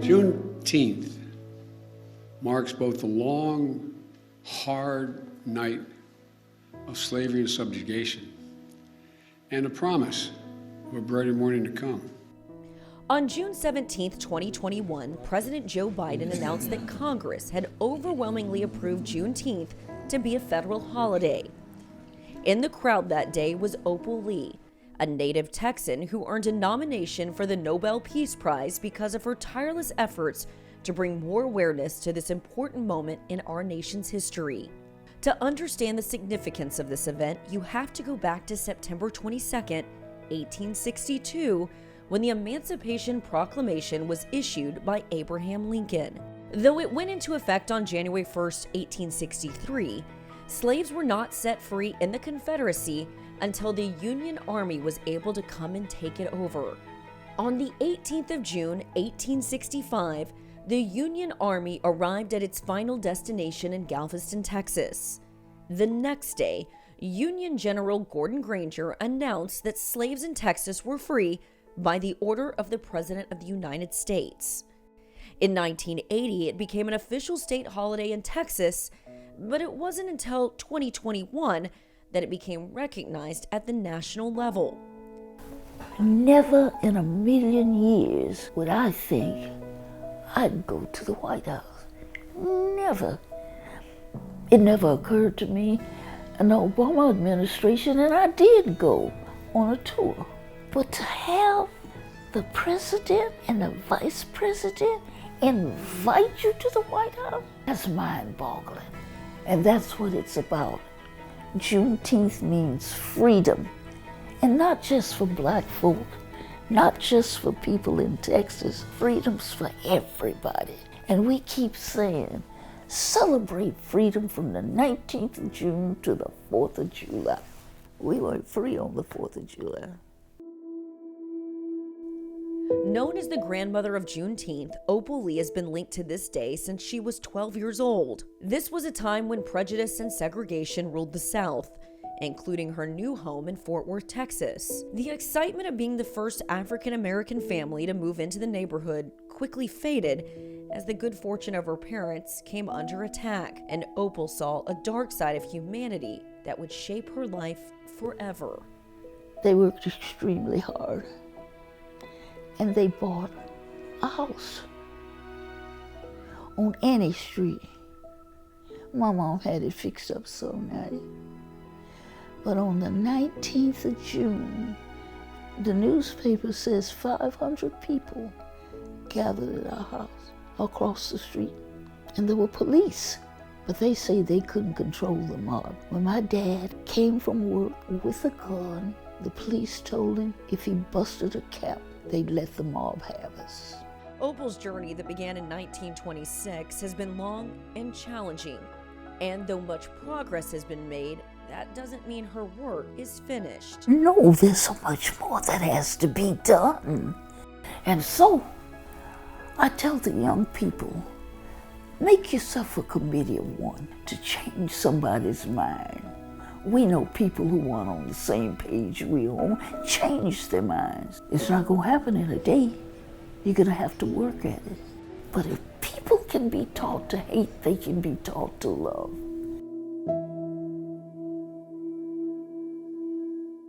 Juneteenth marks both the long, hard night of slavery and subjugation and a promise of a brighter morning to come. On June 17, 2021, President Joe Biden announced that Congress had overwhelmingly approved Juneteenth to be a federal holiday. In the crowd that day was Opal Lee, a native Texan who earned a nomination for the Nobel Peace Prize because of her tireless efforts to bring more awareness to this important moment in our nation's history. To understand the significance of this event, you have to go back to September 22, 1862, when the Emancipation Proclamation was issued by Abraham Lincoln. Though it went into effect on January 1, 1863, slaves were not set free in the Confederacy until the Union Army was able to come and take it over. On the 18th of June, 1865, the Union Army arrived at its final destination in Galveston, Texas. The next day, Union General Gordon Granger announced that slaves in Texas were free by the order of the President of the United States. In 1980, it became an official state holiday in Texas, but it wasn't until 2021 that it became recognized at the national level. Never in a million years would I think I'd go to the White House. Never. It never occurred to me in the Obama administration, and I did go on a tour. But to have the president and the vice president invite you to the White House, that's mind-boggling. And that's what it's about. Juneteenth means freedom. And not just for black folk, not just for people in Texas, freedom's for everybody. And we keep saying, celebrate freedom from the 19th of June to the 4th of July. We weren't free on the 4th of July. Known as the grandmother of Juneteenth, Opal Lee has been linked to this day since she was 12 years old. This was a time when prejudice and segregation ruled the South, including her new home in Fort Worth, Texas. The excitement of being the first African-American family to move into the neighborhood quickly faded as the good fortune of her parents came under attack, and Opal saw a dark side of humanity that would shape her life forever. They worked extremely hard, and they bought a house on any street. My mom had it fixed up so nice. But on the 19th of June, the newspaper says 500 people gathered at our house across the street. And there were police, but they say they couldn't control the mob. When my dad came from work with a gun, the police told him if he busted a cap, they'd let the mob have us. Opal's journey that began in 1926 has been long and challenging. And though much progress has been made, that doesn't mean her work is finished. No, there's so much more that has to be done. And so, I tell the young people, make yourself a committee of one to change somebody's mind. We know people who aren't on the same page we are, change their minds. It's not gonna happen in a day. You're gonna have to work at it. But if people can be taught to hate, they can be taught to love.